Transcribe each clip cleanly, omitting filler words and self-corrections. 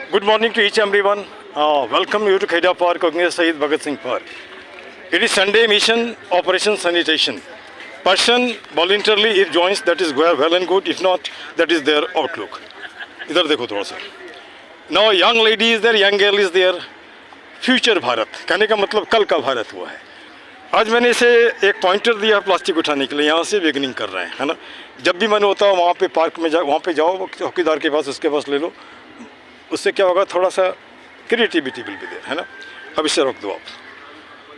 Good morning to each and everyone. Welcome you to Khaida Park, Cognizant Shahid Bhagat Singh Park. It is Sunday mission Operation Sanitation. Person voluntarily if joins, that is well and good. If not, that is their outlook. इधर देखो थोड़ा सा. Now young lady is there, young girl is there. Future Bharat. कहने का मतलब कल का भारत हुआ है. आज मैंने इसे एक पॉइंटर दिया प्लास्टिक उठाने के लिए. यहाँ से बिगनिंग कर रहे हैं, है ना. जब भी मन होता है वहाँ पे पार्क में वहाँ पे जाओ, चौकीदार के पास उसके पास ले लो. उससे क्या होगा, थोड़ा सा क्रिएटिविटी विल बी देयर, है ना. अब इसे रोक दो आप.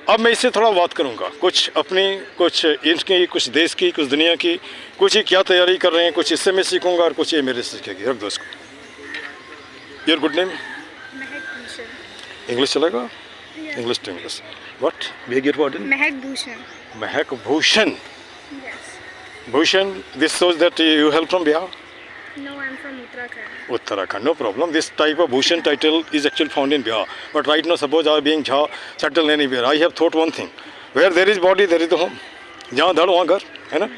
अब मैं इससे थोड़ा बात करूँगा, कुछ अपनी, कुछ इनकी, कुछ देश की, कुछ दुनिया की, कुछ ही क्या तैयारी कर रहे हैं, कुछ इससे मैं सीखूँगा और कुछ ये मेरे सीखेगी. रख दो इसको. Your good name? इंग्लिश चलेगा? English to English. What? Beg your pardon? Mahak Bhushan. Mahak Bhushan. Yes. Bhushan, this shows that you hail from Bihar? No, I'm from Uttarakhand. Uttarakhand, no problem. This type of Bhushan title is actually found in Bihar. But right now, suppose I being Jha, settled anywhere, I have thought one thing. Where there is body, there is the home. जहाँ धड़ वहाँ घर, है ना.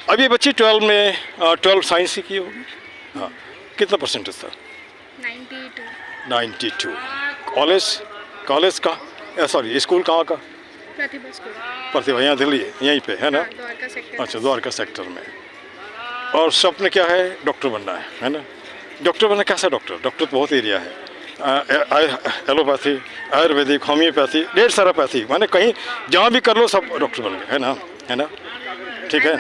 अब ये बच्ची 12 में 12 साइंस की होगी. हाँ, कितना परसेंटेज था? 92. 92. कॉलेज का, सॉरी स्कूल कहाँ का? प्रतिभा स्कूल. प्रतिभा, यहाँ दिल्ली, यहीं पे, है ना. द्वारका सेक्टर. अच्छा, द्वारका सेक्टर में. और स्वप्न क्या है? डॉक्टर बनना है ना. डॉक्टर बनना, कैसा डॉक्टर? डॉक्टर तो बहुत एरिया है. एलोपैथी, आयुर्वेदिक, होम्योपैथी, ढेर सारा पैथी, माने कहीं जहाँ भी कर लो सब डॉक्टर बन गए, है ना. है ना, ठीक है.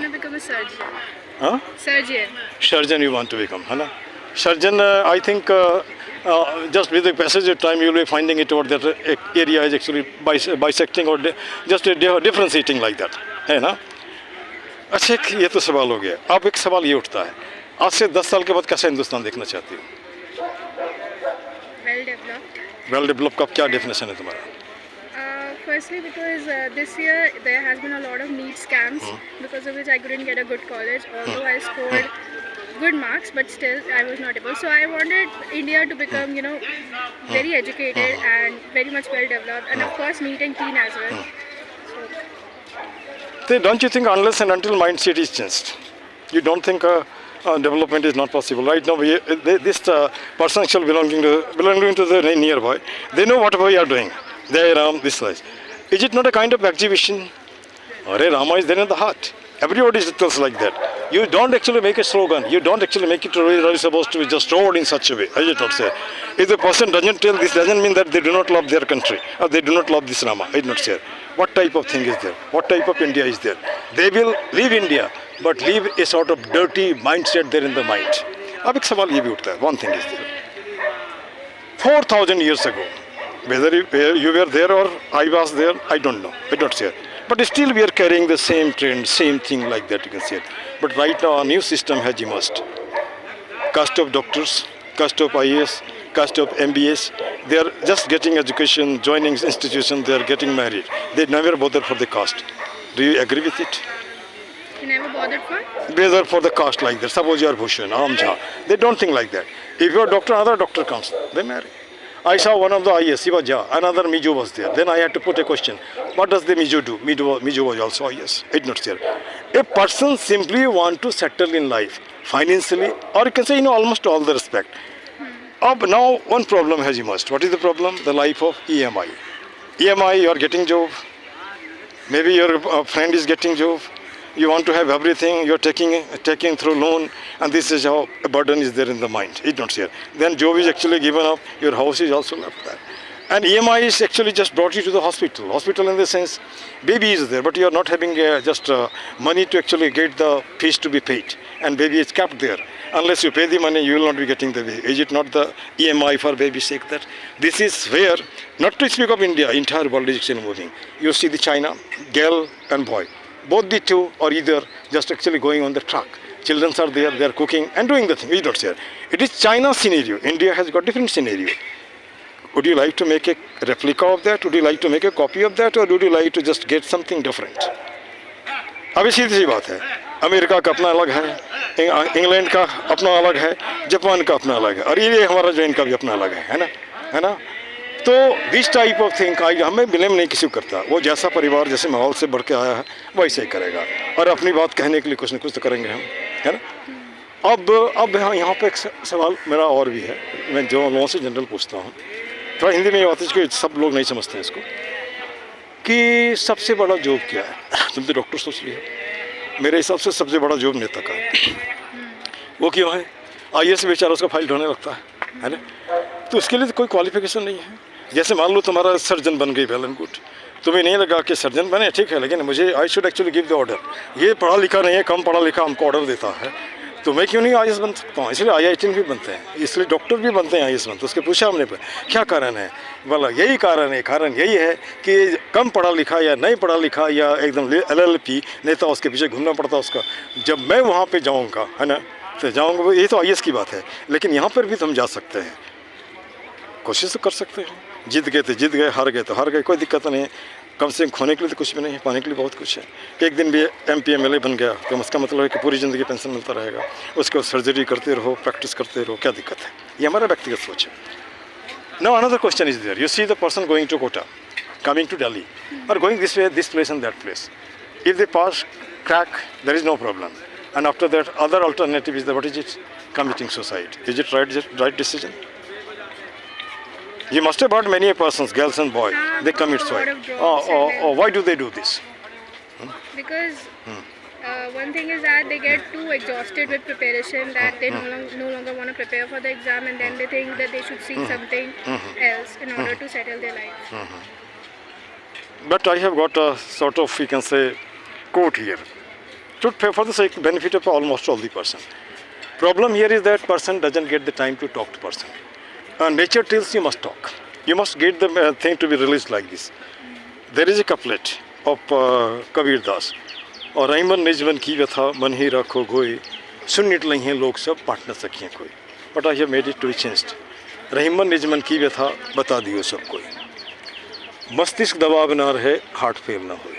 हाँ, surgeon you want to become, है ना. Surgeon, I think just with the passage of time you will be finding it out that area is actually bisecting or just differentiating like that, है ना. अच्छा, ये तो सवाल हो गया. अब एक सवाल ये उठता है, आज से 10 साल के बाद कैसा हिंदुस्तान देखना चाहती हो? वेल डेवलप्ड का क्या डेफिनेशन है तुम्हारा? Firstly, because this year there has been a lot of NEET scams, because of which I couldn't get a good college, although I scored good marks, but still I was not able. So I wanted India to become, very educated and very much well developed, and of course NEET and clean as well. So, don't you think unless and until mindset is changed, you don't think development is not possible? Right now, this person actually belonging to the nearby, they know what we are doing. They are this size. Is it not a kind of exhibition? Hare Rama is there in the heart. Everybody tells like that. You don't actually make a slogan. You don't actually make it really supposed to be just stored in such a way. I did not say. If the person doesn't tell this, doesn't mean that they do not love their country or they do not love this Rama. I did not say. What type of thing is there? What type of India is there? They will leave India, but leave a sort of dirty mindset there in the mind. अब एक सवाल ये भी उठता है. One thing is there. 4,000 years ago, whether you were there or I was there, I don't know. I don't say. But still we are carrying the same trend, same thing like that, you can see it. But right now a new system has emerged. Caste of doctors, caste of IAS, caste of MBS, they are just getting education, joining institutions, they are getting married. They never bother for the caste. Do you agree with it? You never bothered for? Whether for the caste like that. Suppose you are Bhushan, Amja. They don't think like that. If you are doctor, another doctor comes, they marry. I saw one of the IS, he was Jha, another Mijo was there. Then I had to put a question. What does the Mijo do? Mijo was also IS. It's not there. A person simply want to settle in life, financially, or you can say in almost all the respect. Now one problem has emerged. What is the problem? The life of EMI. EMI, you are getting job. Maybe your friend is getting job. You want to have everything, you're taking through loan, and this is how a burden is there in the mind. It's not here. Then job is actually given up, your house is also left there. And EMI is actually just brought you to the hospital. Hospital in the sense, baby is there, but you are not having just money to actually get the fees to be paid. And baby is kept there. Unless you pay the money, you will not be getting the baby. Is it not the EMI for baby's sake that? This is where, not to speak of India, entire world is actually moving. You see the China, girl and boy. Both the two are either just actually going on the track. Children are there, they are cooking and doing the thing. We don't share. It is China's scenario. India has got different scenario. Would you like to make a replica of that? Would you like to make a copy of that? Or would you like to just get something different? अभी सीधी सी बात है. America का अपना अलग है, England का अपना अलग है, जापान का अपना अलग है, और ये हमारा जो इनका भी अपना अलग है ना, है ना. तो दिस टाइप ऑफ थिंग का हमें ब्लेम नहीं किसी को करता. वो जैसा परिवार जैसे माहौल से बढ़ के आया है वैसे ही करेगा, और अपनी बात कहने के लिए कुछ न कुछ तो करेंगे हम, है ना. अब यहाँ पे एक सवाल मेरा और भी है. मैं जो लोगों से जनरल पूछता हूँ, थोड़ा हिंदी में ये बात है कि सब लोग नहीं समझते हैं इसको, कि सबसे बड़ा जॉब क्या है। तुम तो डॉक्टर सोच लिया, मेरे हिसाब से सबसे बड़ा जॉब नेता का है। वो क्यों है? आईएएस बेचारा उसका फाइल ढोने लगता है ना, तो उसके लिए तो कोई क्वालिफिकेशन नहीं है। जैसे मान लो तुम्हारा सर्जन बन गई, वेल एंड गुड, तुम्हें नहीं लगा कि सर्जन बने, ठीक है, लेकिन मुझे I should actually give the order, ये पढ़ा लिखा नहीं है, कम पढ़ा लिखा हमको ऑर्डर देता है, तो मैं क्यों नहीं आईएएस बन सकता हूँ? इसलिए आईआईटी भी बनते हैं, इसलिए डॉक्टर भी बनते हैं, आईएएस बनते हैं। उसके पूछा हमने क्या कारण है, बोला यही कारण है, कारण यही है कि कम पढ़ा लिखा या नहीं पढ़ा लिखा या एकदम LLP नेता उसके पीछे घूमना पड़ता उसका। जब मैं वहाँ पे जाऊँगा, है ना, तो जाऊँगा, ये तो आईएएस की बात है, लेकिन यहाँ पर भी तो हम जा सकते हैं, कोशिश तो कर सकते हैं। जीत गए तो जीत गए, हार गए तो हार गए, कोई दिक्कत नहीं है। कम से कम खोने के लिए तो कुछ भी नहीं है, पाने के लिए बहुत कुछ है। एक दिन भी MP MLA बन गया तो उसका मतलब है कि पूरी ज़िंदगी पेंशन मिलता रहेगा, उसको सर्जरी करते रहो, प्रैक्टिस करते रहो, क्या दिक्कत है? ये हमारा व्यक्तिगत सोच है। Now another question is there, you see the person going to Kota, coming to Delhi, और going this way, this place and that place, if they pass crack, there is no problem, and after that other alternative is the, what is it, committing suicide. Is it right decision? You must have heard many persons, girls and boys, they commit suicide. Why do they do this? Because one thing is that they get too exhausted with preparation that they no longer want to prepare for the exam, and then they think that they should seek something else in order to settle their life. But I have got a sort of, we can say, quote here, for the sake benefit of almost all the person. Problem here is that person doesn't get the time to talk to person. Nature tells you must talk. You must get the thing to be released like this. There is a couplet of Kabir Das. और रहीमन निजमन की व्यथा मन ही रखो गोई, सुन knit लही हैं लोग सब बांट न सकिए कोई। But I have made it to be changed. Rahiman निजमन की व्यथा बता दियो सब कोई, मस्तिष्क दबाव ना रहे, हार्ट फेल ना हो।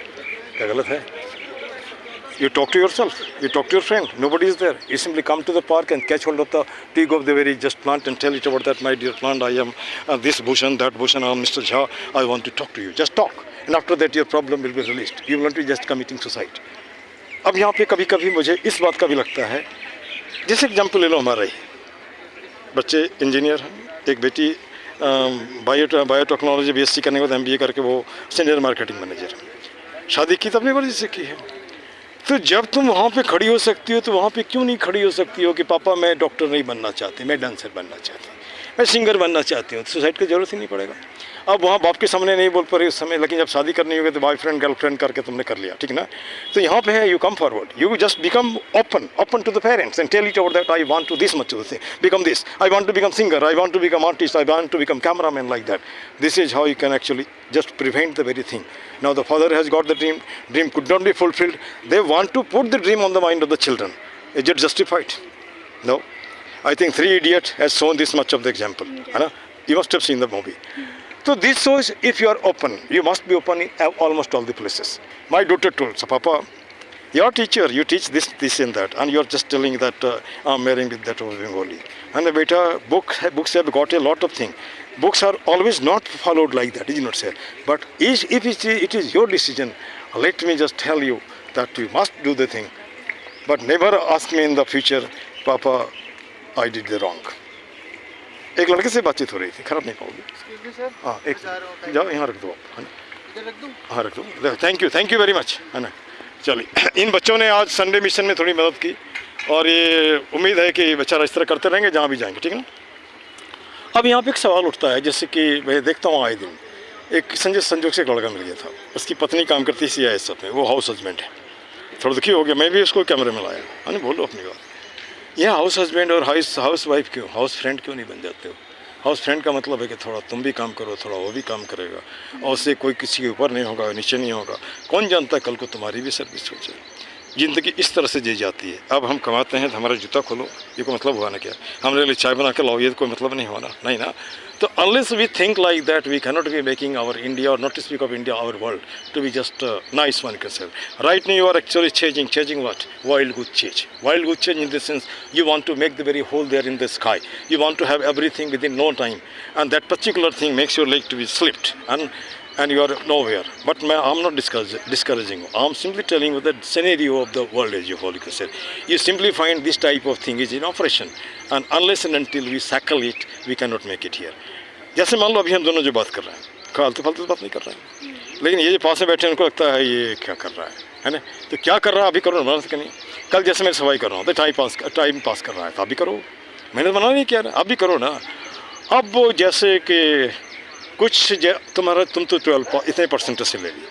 क्या गलत है? You talk to yourself, you talk to your friend, nobody is there. You simply come to the park and catch hold of the twig of the very just plant and tell it about that, my dear plant, I am this Bhushan, that Bhushan, I am Mr. Jha, I want to talk to you. Just talk. And after that your problem will be released. You will not be just committing suicide. अब यहाँ पे कभी कभी मुझे इस बात का भी लगता है, जैसे एग्जाम्पल ले लो हमारा ही, बच्चे इंजीनियर हैं, एक बेटी बायोटेक्नोलॉजी BSc करने के बाद MBA करके वो सीनियर मार्केटिंग मैनेजर है। शादी की तो अपनी मर्जी से की है। तो जब तुम वहाँ पे खड़ी हो सकती हो तो वहाँ पे क्यों नहीं खड़ी हो सकती हो कि पापा मैं डॉक्टर नहीं बनना चाहती, मैं डांसर बनना चाहती, मैं सिंगर बनना चाहती हूँ, तो सुसाइड की ज़रूरत ही नहीं पड़ेगा। अब वहाँ बाप के सामने नहीं बोल पा रही उस समय, लेकिन जब शादी करनी होगी तो बॉयफ्रेंड गर्लफ्रेंड करके तुमने कर लिया, ठीक ना? तो यहाँ पे है, you come forward, you just become open to the parents and tell it over that I want to this much to thing, become this, I want to become singer, I want to become artist, I want to become cameraman, like that. This is how you can actually just prevent the very thing. Now the father has got the dream could not be fulfilled. They want to put the dream on the mind of the children. Is it justified? No. I think Three Idiots has shown this much of the example. Yeah. You must have seen the movie. So this shows if you are open, you must be open in almost all the places. My daughter told, so Papa, your teacher, you teach this and that, and you are just telling that I'm marrying with that Bengali. And the beta, books have got a lot of things. Books are always not followed like that, is not said. But if it is your decision, let me just tell you that you must do the thing. But never ask me in the future, Papa, I did the wrong. एक लड़के से बातचीत हो रही थी, खराब नहीं पाओगे? हाँ, एक जाओ यहाँ रख दो आप, है ना? हाँ रख दो, थैंक यू वेरी मच, है ना? चलिए, इन बच्चों ने आज संडे मिशन में थोड़ी मदद की और ये उम्मीद है कि बेचारा इस तरह करते रहेंगे जहाँ भी जाएंगे, ठीक है ना? अब यहाँ पे एक सवाल उठता है, जैसे कि मैं देखता हूँ आए दिन, एक संजोग से एक लड़का मिल गया था, उसकी पत्नी काम करती है CISF में, वो हाउस हस्बैंड है, थोड़ा दुखी हो गया, मैं भी उसको कैमरे में लाया, है ना? बोलो अपनी बात। यह हाउस हस्बैंड और हाउस वाइफ क्यों, हाउस फ्रेंड क्यों नहीं बन जाते हो? हाउस फ्रेंड का मतलब है कि थोड़ा तुम भी काम करो, थोड़ा वो भी काम करेगा, और उससे कोई किसी के ऊपर नहीं होगा, नीचे नहीं होगा। कौन जानता है कल को तुम्हारी भी सर्विस हो जाए। ज़िंदगी इस तरह से जी जाती है। अब हम कमाते हैं तो हमारा जूता खोलो, ये कोई मतलब हुआ ना क्या? हमारे लिए चाय बना के लाओ, ये कोई मतलब नहीं हुआ ना, नहीं ना? तो unless we think like that, we cannot be making our India, or not to speak of India, our world, to be just nice, one can say. Right now you are actually changing what? Wild goose change. Wild goose change in the sense, you want to make the very hole there in the sky. You want to have everything within no time. And that particular thing makes your leg to be slipped. And and you are nowhere. But I'm not discouraging you. I'm simply telling you the scenario of the world as you follow said. You simply find this type of thing is in operation, and unless and until we tackle it, we cannot make it here. जैसे मान लो अभी हम दोनों जो बात कर रहे हैं, फालतू फालतू बात नहीं कर रहे हैं, लेकिन ये जो पास में बैठे हैं उनको लगता है ये क्या कर रहा है ना? तो क्या कर रहा है अभी करो ना, नहीं कल जैसे मैं सफाई कर रहा हूँ तो टाइम पास कर रहा है तो अभी करो, मैंने मना नहीं किया, अभी करो ना। अब वो जैसे कि तुम तो 12 इतने परसेंटेज से ले ली,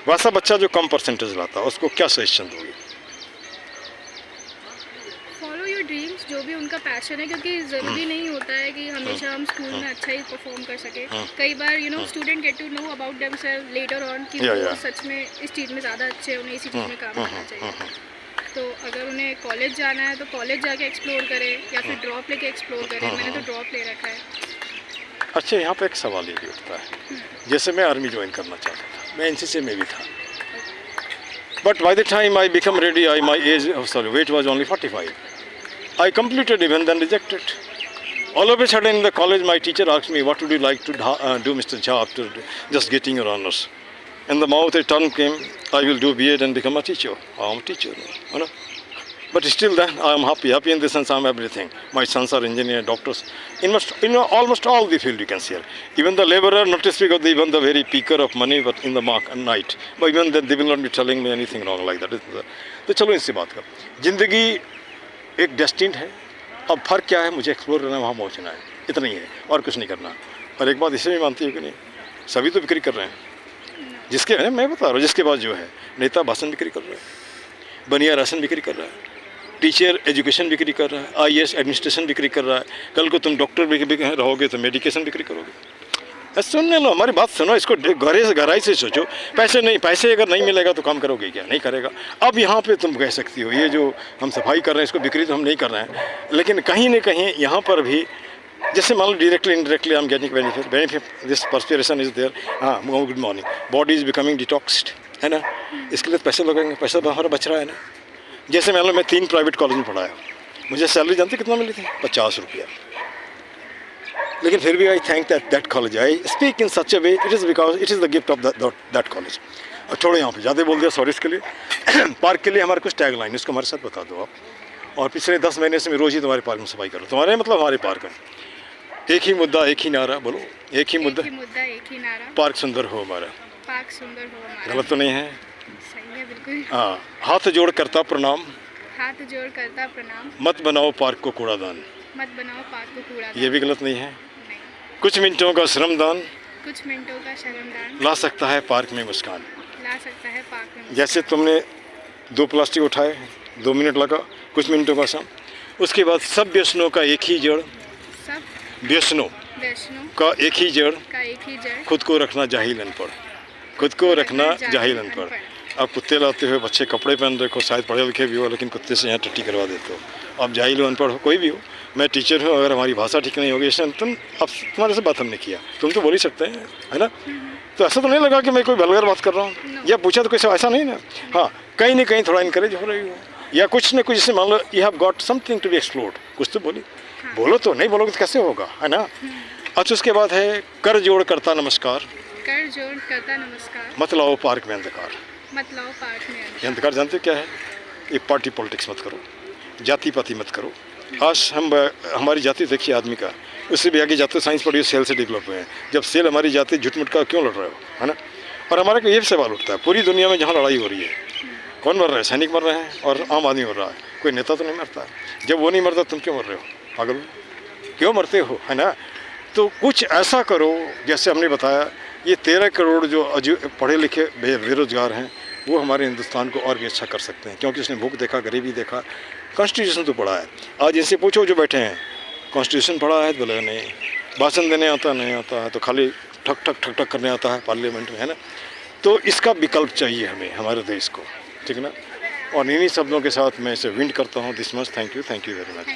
वैसा बच्चा जो कम परसेंटेज लाता है उसको क्या सजेशन दोगे? फॉलो योर ड्रीम्स, जो भी उनका पैशन है, क्योंकि ज़रूरी नहीं होता है कि हमेशा हम स्कूल में अच्छा ही परफॉर्म कर सके। कई बार student get to know about themselves later on कि वो सच में इस चीज़ में ज़्यादा अच्छे हैं, उन्हें इसी चीज़ में काम करना चाहिए। तो अगर उन्हें कॉलेज जाना है तो कॉलेज जाके एक्सप्लोर करें या फिर ड्रॉप लेके एक्सप्लोर करें। मैंने तो ड्रॉप ले रखा है। अच्छा, यहाँ पे एक सवाल ये भी उठता है, जैसे मैं आर्मी ज्वाइन करना चाहता था, मैं एनसीसी में भी था, but by the time I become ready my age wait was only 45. I completed even then rejected. All of a sudden in the college my teacher asked me, what would you like to do Mr. Jha after just getting your honors? And the mouth a term came, I will do B.Ed and become a teacher. I am a teacher, you know. But still then I am happy in the sense I am everything. My sons are engineers, doctors, in almost all the field you can see. Even the laborer, not to speak of even the very peaker of money, but in the night. But even then they will not be telling me anything wrong like that. तो चलो इनसे बात कर, जिंदगी एक destined है, अब फर्क क्या है, मुझे एक्सप्लोर करना है, वहाँ पहुँचना है, इतना ही है और कुछ नहीं करना। और एक बात इसे भी मानती हूँ कि नहीं, सभी तो बिक्री कर रहे हैं, जिसके मैं बता रहा हूँ, जिसके पास जो है नेता भाषण बिक्री कर रहा है, बनिया राशन बिक्री कर रहा है, टीचर एजुकेशन बिक्री कर रहा है, IAS एडमिनिस्ट्रेशन बिक्री कर रहा है, कल को तुम डॉक्टर भी रहोगे तो मेडिकेशन बिक्री करोगे। सुनने लो, हमारी बात सुनो, इसको गहराई से सोचो। पैसे अगर नहीं मिलेगा तो काम करोगे क्या? नहीं करेगा। अब यहाँ पे तुम कह सकती हो ये जो हम सफाई कर रहे हैं इसको बिक्री तो हम नहीं कर रहे हैं, लेकिन कहीं ना कहीं यहाँ पर भी जैसे मान लो directly indirectly I am getting benefit this perspiration is there. हाँ, good morning, body is becoming detoxed, है ना, इसके लिए पैसे लगेंगे, पैसा हमारा बच रहा है ना। जैसे मान लो मैं 3 प्राइवेट कॉलेज में पढ़ाया, मुझे सैलरी जानते कितना मिली थी? 50 रुपया, लेकिन फिर भी आई thank that college. I speak in such a way, it is because it is the gift of that college. और छोड़ो यहाँ पे ज़्यादा बोल दिया, सॉरी इसके लिए। पार्क के लिए हमारे कुछ टैग लाइन, इसको हमारे साथ बता दो आप। और पिछले 10 महीने से मैं रोज़ ही तुम्हारे पार्क में सफाई करूँ। तुम्हारे मतलब हमारे पार्क में एक ही मुद्दा एक ही नारा, बोलो एक ही मुद्दा एक ही नारा, पार्क सुंदर हो हमारा। पार्क सुंदर हो हमारा, गलत तो नहीं है? सही है बिल्कुल। हाँ, हाथ जोड़ करता प्रणाम, हाथ जोड़ करता प्रणाम, मत बनाओ पार्क को कूड़ादान, मत बनाओ पार्क को कूड़ादान। ये भी गलत नहीं है। कुछ मिनटों का श्रमदान, कुछ मिनटों का श्रमदान ला सकता है पार्क में मुस्कान। ला सकता है पार्क में मुस्कान। जैसे तुमने 2 प्लास्टिक उठाए, 2 मिनट लगा, कुछ मिनटों का श्रम, उसके बाद सब व्यसनों का एक ही जड़, सब व्यसनों का एक ही जड़, खुद को रखना जाहिल अनपढ़, खुद को रखना जाहिल अनपढ़। आप कुत्ते लाते हो, बच्चे कपड़े पहन रखो, शायद पढ़े लिखे भी हो, लेकिन कुत्ते से यहाँ टट्टी करवा देते हो। आप जाहिल हो, अनपढ़ हो, कोई भी हो, मैं टीचर हूँ, अगर हमारी भाषा ठीक नहीं होगी, इससे तुम अब तुम्हारे से बात हमने किया, तुम तो बोल ही सकते हैं, है ना। तो ऐसा तो नहीं लगा कि मैं कोई वल्गर बात कर रहा हूँ, या पूछा तो कैसे, ऐसा नहीं ना। हाँ, कहीं ना कहीं थोड़ा इनकरेज हो रही हो, या कुछ न कुछ, जैसे मान लो you have got something to be explored, कुछ तो बोलो तो, नहीं बोलोगे तो कैसे होगा, है ना। अच्छा, उसके बाद है कर जोड़ करता नमस्कार, कर जोड़ करता नमस्कार, मत लाओ पार्क में अंधकार, मत लाओ पार्क में अंधकार। अंधकार जानते हो क्या है? ये पार्टी पॉलिटिक्स मत करो, जाति पाति मत करो। आज हमारी जाति देखिए आदमी का, उससे भी आगे जाते साइंस पढ़िए, सेल से डेवलप हुए हैं। जब सेल हमारी जाति झुटमुट का क्यों लड़ रहे हो, है ना। और हमारे को ये सवाल उठता है, पूरी दुनिया में जहाँ लड़ाई हो रही है, कौन मर रहा है? सैनिक मर रहे हैं और आम आदमी मर रहा है, कोई नेता तो नहीं मरता। जब वो नहीं मरता तुम क्यों मर रहे हो? पागल क्यों मरते हो, है ना। तो कुछ ऐसा करो, जैसे हमने बताया ये 13 करोड़ जो पढ़े लिखे बेरोजगार हैं, वो हमारे हिंदुस्तान को और भी अच्छा कर सकते हैं, क्योंकि उसने भूख देखा, गरीबी देखा, कॉन्स्टिट्यूशन तो पढ़ा है। आज इनसे पूछो जो बैठे हैं, कॉन्स्टिट्यूशन पढ़ा है? बोले नहीं। भाषण देने आता नहीं आता है, तो खाली ठक ठक ठक ठक करने आता है पार्लियामेंट में, है ना। तो इसका विकल्प चाहिए हमें, हमारे देश को, ठीक है ना। और इन्हीं शब्दों के साथ मैं इसे विंड करता हूँ this much. Thank you very much.